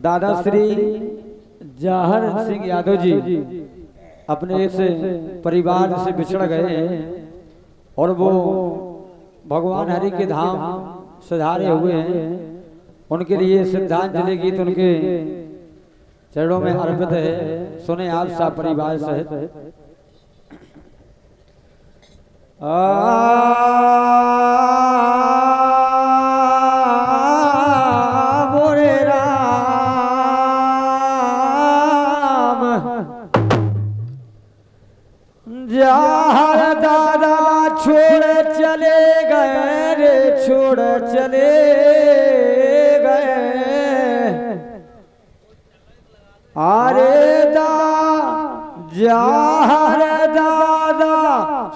दादा श्री जवाहर सिंह यादव जी अपने इस परिवार से बिछड़ गए हैं और वो भगवान हरि के धाम सधारे हुए हैं। उनके लिए श्रद्धांजलि गीत उनके चरणों में अर्पित है। सुने आप सब परिवार सहित। मोरे राम जवाहर दादा छोड़ चले गए रे, छोड़ चले गए। अरे जवाहर दादा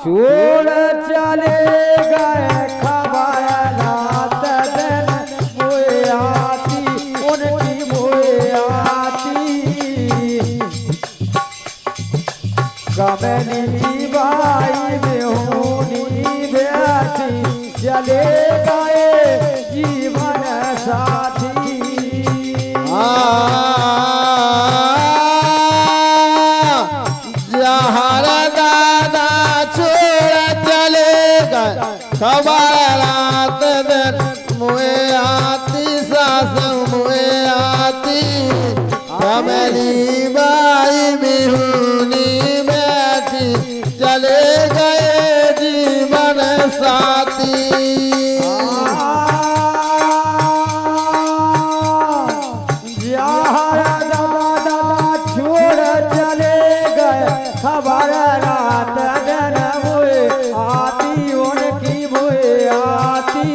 छोड़ चले गए, खबर रात दिन मुए आती, उनकी मुए आती। कमली बाई बेहोनी बैठी चले गए जीवन साथी। जवाहर दादा छोड़ चले गए, खबर रात दिन मुए आती, सास मुए आती। कमली बाई बिहुनी बैठी चले गए जीवन साथी। खबर रात दिन मुए आती, उनकी मुए आती।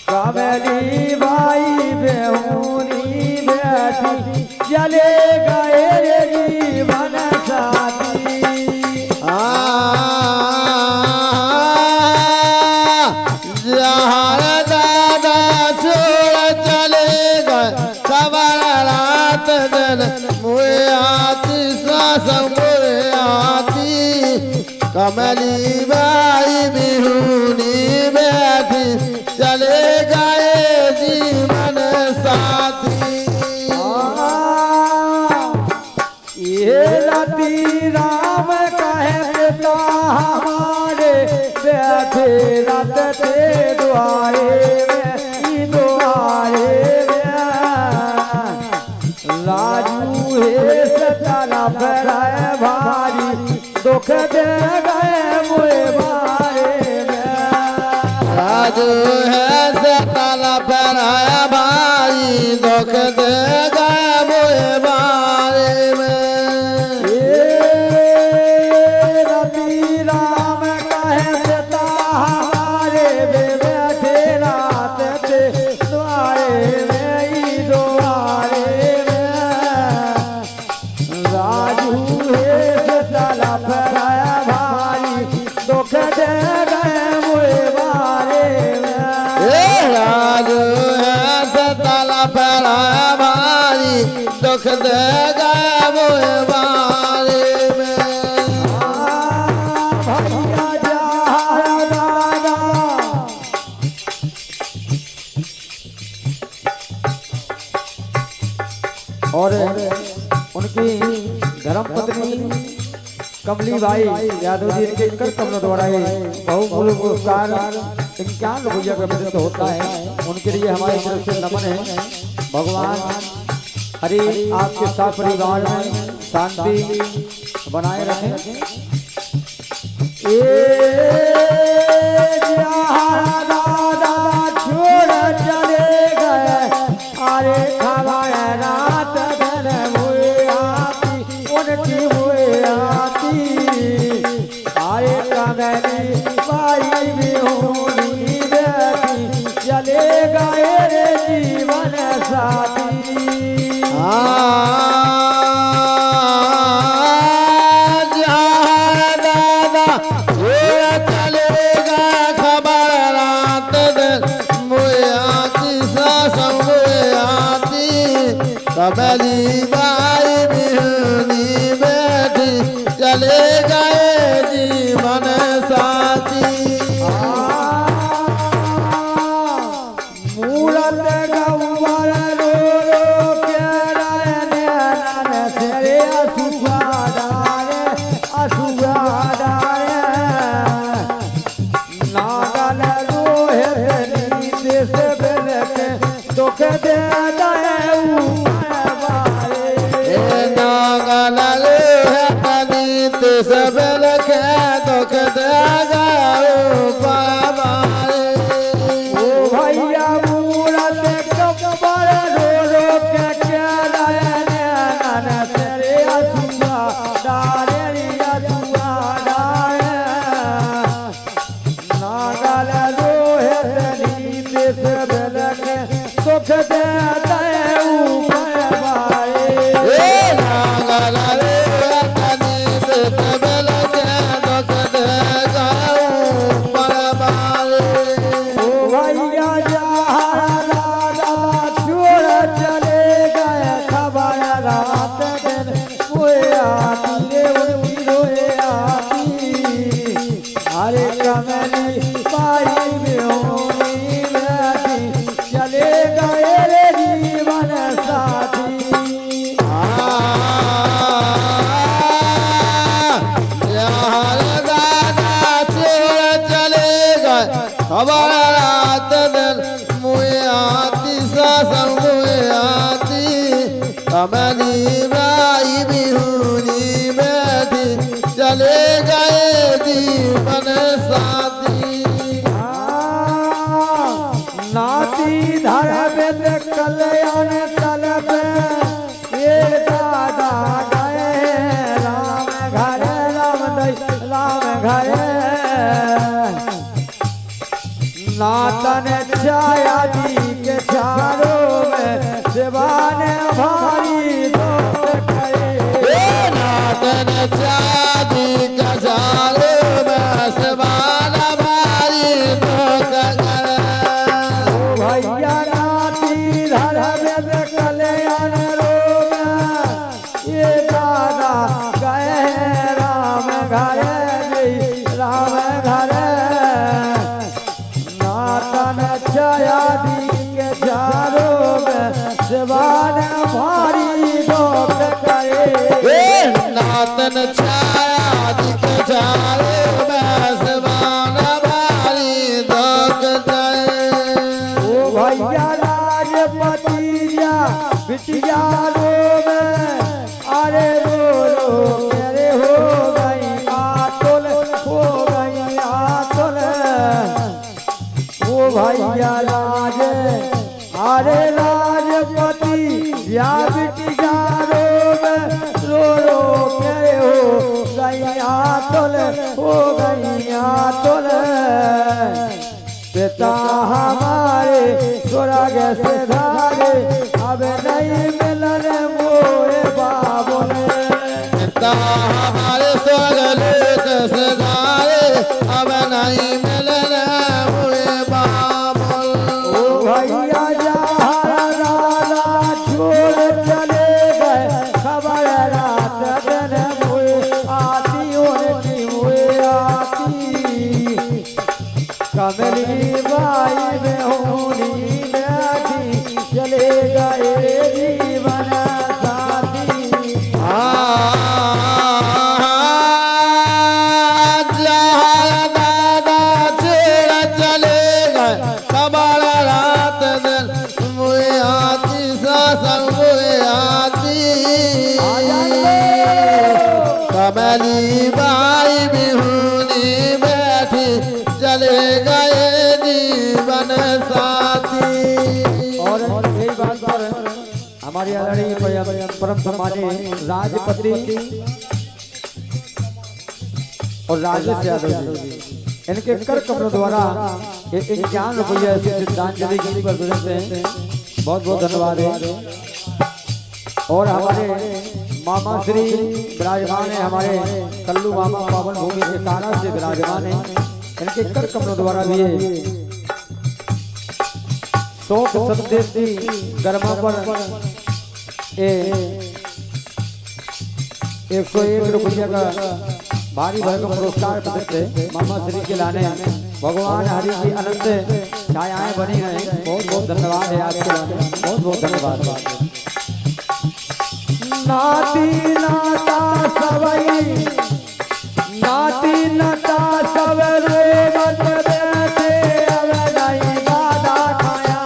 कमली बाई बेहुनी बैठी चले गए रे जीवन साथी। जवाहर दादा छोड़ चले गए, खबर रात दिन मुए आती, सास मुए आती। कमली बाई बिहुनी बैठी चले गए जीवन साथी। ये रति राम कहे पिता हमारे बैठे रत ते द्वारे में, द्वारे में। राजू है सताना फैलाए भारी, दुख दे गए मुए बारे में। राजू है सताना फैलाए भारी, दुख दे गए मुए बारे में। रति राम कहे पिता हमारे बैठे रात ते द्वारे में, द्वारे में। राजू है सताना फैलाया भारी, दुख दे गए मुए बारे में। राजू है सताना फैलाया भारी, दुख दे गए मुए बारे में। भैया जवाहर दादा और उनकी धर्मपत्नी कमली बाई यादव जी इनके कर कमलों द्वारा बहुमूल्य पुरस्कार 51 रुपया का वितरित होता है। उनके लिए हमारी तरफ से नमन है। भगवान हरि आपके साथ परिवार में शांति बनाए रखें। जवाहर दादा छोड़ चले गए, अरे खबर रात दिन मुए आती, उनकी मुए आती। अरे कमली बाई बिहुनी बैठी चले गए रे जीवन साथी। जवाहर दादा छोड़ चले गए, खबर रात दिन मुए आती, सास मुए आती। कमली बाई बिहुनी बैठी चले गए जीवन साथी। मूरत गौवर रो दुख दे दे नागल है तनीत सब लखे दुख देगा पावारे ओ भैया मूरत कबर रो रो के नैना तेरे अधुआ डारे अधुआ डारे नागल रोहे तनीत सब लखे दुख दे अरे कमली पाई में चले गए रे जीवन साथी खबर रात दिन मुए आती सासम मुए आती कमली बाई बिहुनी बैठी चले गए जीवन साथी नाती धर कल्याण तलब ये दादा गए राम घर राम घर नातन छाया जी के चारों में शिवान भारी दोस्त करे नातन छाया जी के चारों में शिवान भारी दोस्त करे भैया नाती धर कल्याण रोग ये दादा गए राम घर राम घर छाया दी के चारों में शिवान भारी दोस्त करे नातन छाया दी के चारों में शिवान भारी दोस्त करे ओ भैया राजपति बिटिया रोग अरे रो मेरे हो गई आतुल हो गई आतुल ओ भैया राज अरे राजपति या बिटिया रो रो के हो गैया तुल हो गैया तुल पिता हमारे स्वर्ग से धारे अब नहीं मिलन मोए बाबुल पिता हमारे स्वर्ग से धारे अब नहीं मिलन मोए बाबुल ओ भैया जहाँ छोड़ चले गए खबर रात दिन हुए आती उनकी हुए आती कमली बाई में होनी बैठी चले गए जीवन साथी दादा छेड़ चले गए खबर रात दिन मुए आती सासम मुए आती कमली बाई बिहुनी बैठी चले गए जीवन साथी और यही बात पर हमारे आदरणीय परम सम्मानीय राजपति और राजेश यादव जी इनके कर कमरों द्वारा 51 रुपये से श्रद्धांजलि गीत पर गुजरते हैं। बहुत बहुत धन्यवाद है। और हमारे मामा श्री विराजमान है, हमारे कल्लू मामा पावन भूमि के तारा से विराजमान है। इनके कर कमरों द्वारा भी है शोक संदेश की गर्मा पर 101 रुपया का भारी भरकम पुरस्कार प्रदत्त है। मामा श्री के लाने भगवान हरि की अनंत छायाएं बनी हैं। बहुत बहुत धन्यवाद है आपके लाने, बहुत बहुत धन्यवाद। नाती नाता सबई नाती नाता सब रे मत बैठे अब नहीं दादा खाया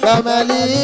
कमली